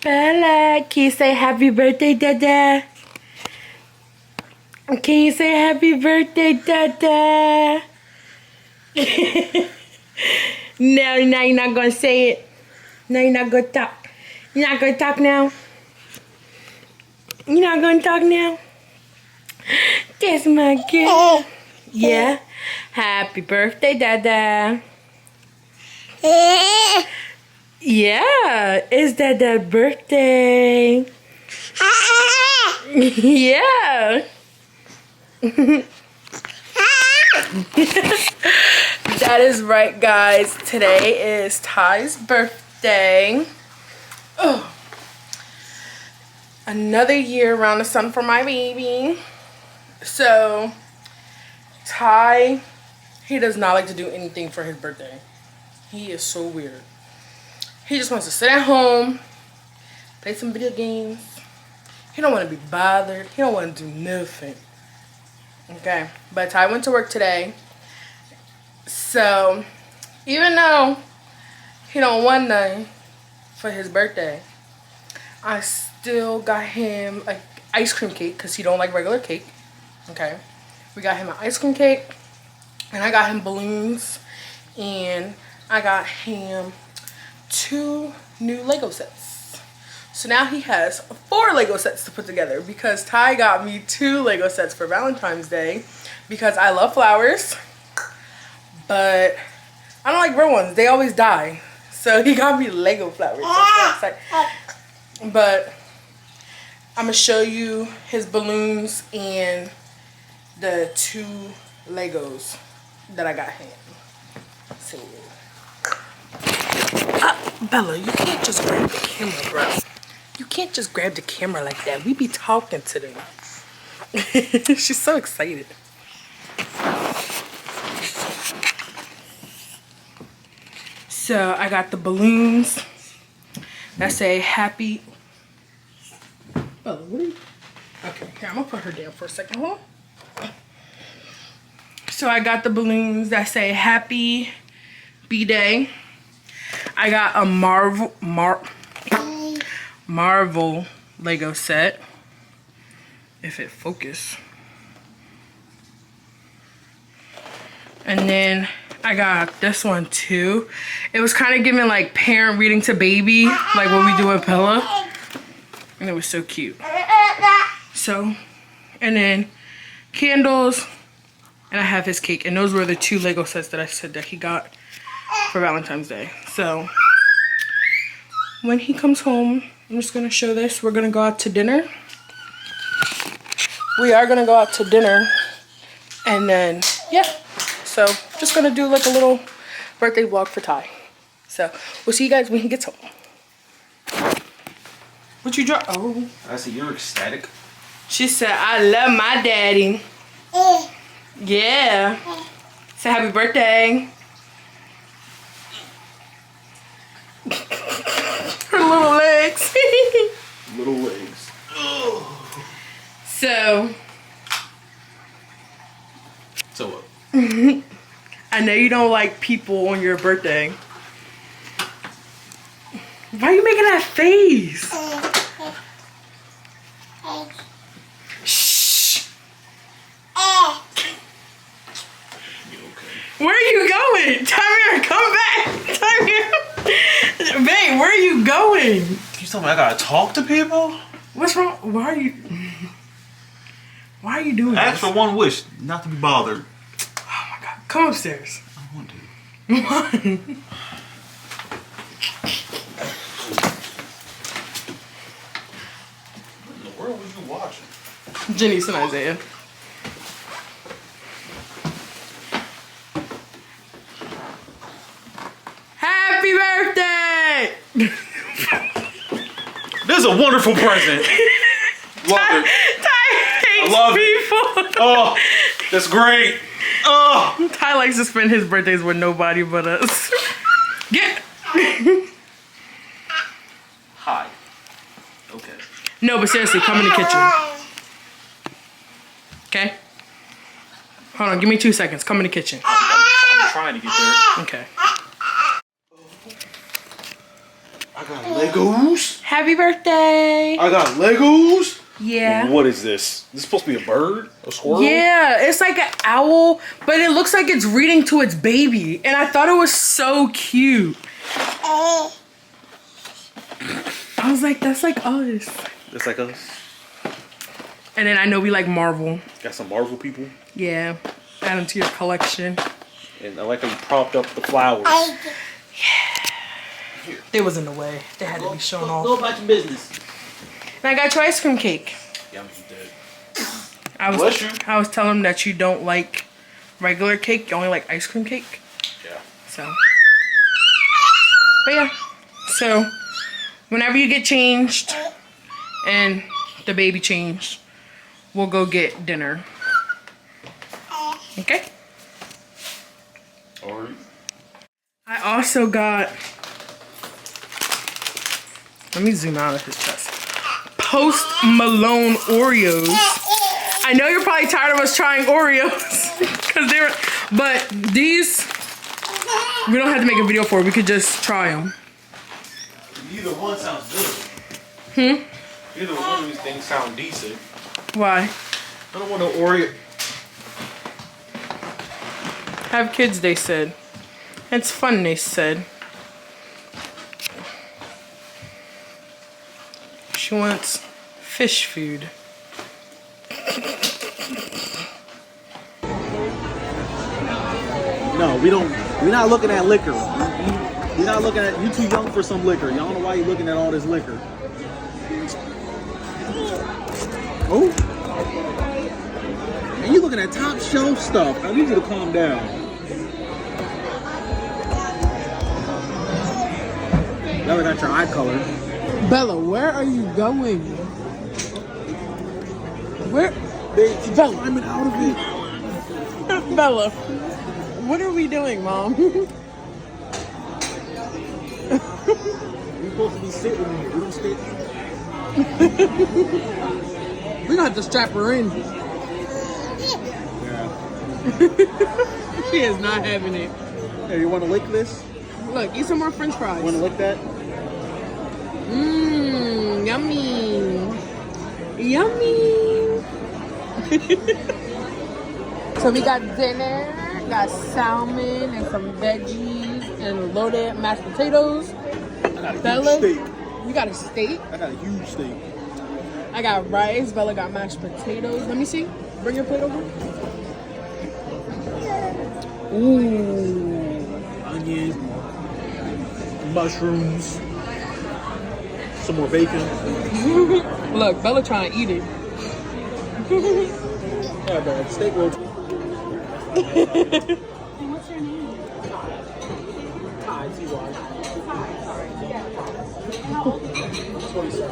Bella, can you say happy birthday, Dada? Can you say happy birthday, Dada? No, now you're not gonna say it. No, you're not gonna talk. You're not gonna talk now. You're not gonna talk now. That's my girl. Yeah. Happy birthday, Dada. Yeah, it's Dada's birthday. Yeah. That is right, guys. Today is Ty's birthday. Oh. Another year around the sun for my baby. So, Ty, he does not like to do anything for his birthday. He is so weird. He just wants to sit at home, play some video games. He don't want to be bothered. He don't want to do nothing. Okay, but Ty went to work today. So, even though he don't want nothing for his birthday, I still got him an ice cream cake because he don't like regular cake. Okay, we got him an ice cream cake, and I got him balloons, and I got him 2 new Lego sets. So now he has 4 Lego sets to put together because Ty got me 2 Lego sets for Valentine's Day because I love flowers, but I don't like real ones. They always die. So he got me Lego flowers. But I'm gonna show you his balloons and the 2 Legos that I got him. So, Bella, you can't just grab the camera, bro. You can't just grab the camera like that. We be talking to them. She's so excited. So I got the balloons that say happy. Bella, what are you? Okay, here, I'm gonna put her down for a second. Hold on. So I got the balloons that say happy B-Day. I got a Marvel Lego set. If it focus. And then I got this one too. It was kind of giving like parent reading to baby, like what we do with Bella. And it was so cute. So, and then candles. And I have his cake. And those were the 2 Lego sets that I said that he got for Valentine's Day. So, when he comes home, I'm just going to show this. We're going to go out to dinner. We are going to go out to dinner. And then, yeah. So, just going to do like a little birthday vlog for Ty. So, we'll see you guys when he gets home. What you draw? Oh. I see you're ecstatic. She said, I love my daddy. Yeah. Say happy birthday. Her little legs. Little legs. So what? I know you don't like people on your birthday. Why are you making that face? Shh. Where are you going? Tyler, come back. Tyler. Babe, where are you going? You told me I gotta talk to people? What's wrong? Why are you doing this? Ask for one wish, not to be bothered. Oh my God. Come upstairs. I want to. Why? What in the world was you watching? Janice and Isaiah. Happy birthday! This is a wonderful present. Love it. Ty hates I love people. Oh, that's great. Oh. Ty likes to spend his birthdays with nobody but us. Get. Hi. Okay. No, but seriously, come in the kitchen. Okay? Hold on, give me 2 seconds. Come in the kitchen. I'm trying to get there. Okay. I got Legos. Happy birthday. I got Legos. Yeah. What is this? This is supposed to be a bird? A squirrel? Yeah, it's like an owl, but it looks like it's reading to its baby. And I thought it was so cute. I was like, that's like us. That's like us. And then I know we like Marvel. Got some Marvel people. Yeah. Add them to your collection. And I like how you propped up the flowers. Yeah. They was in the way. They had to be shown off. Go about your business. And I got your ice cream cake. Yeah, I'm dead. I was telling them that you don't like regular cake. You only like ice cream cake. Yeah. So. But yeah. So, whenever you get changed and the baby changed, we'll go get dinner. Okay? Alright. I also got, let me zoom out of his chest. Post Malone Oreos. I know you're probably tired of us trying Oreos because they're, but these we don't have to make a video for. We could just try them. Either one sounds good. Either one of these things sound decent. Why? I don't want no Oreo. Have kids, they said. It's fun, they said. She wants fish food. No, we don't. We're not looking at liquor. We're not looking at. You too young for some liquor. Y'all don't know why you're looking at all this liquor. Oh, and you looking at top shelf stuff. I need you to calm down. Bella got your eye color. Bella, where are you going? Where? She's Bella. climbing out of it. Bella, what are we doing, Mom? We're supposed to be sitting here. We don't sit. We're gonna have to strap her in. Yeah. She is not having it. Hey, you want to lick this? Look, eat some more French fries. Want to lick that? Mmm, yummy. Yummy. So we got dinner, got salmon and some veggies and loaded mashed potatoes. I got a Bella, huge steak. you got a steak? I got a huge steak. I got rice. Bella got mashed potatoes. Let me see. Bring your plate over. Ooh. Onions, mushrooms, some more bacon. Look, Bella trying to eat it. Yeah, bad. Steak roll. What's your name? Hi, T.Y. How old are you? 27.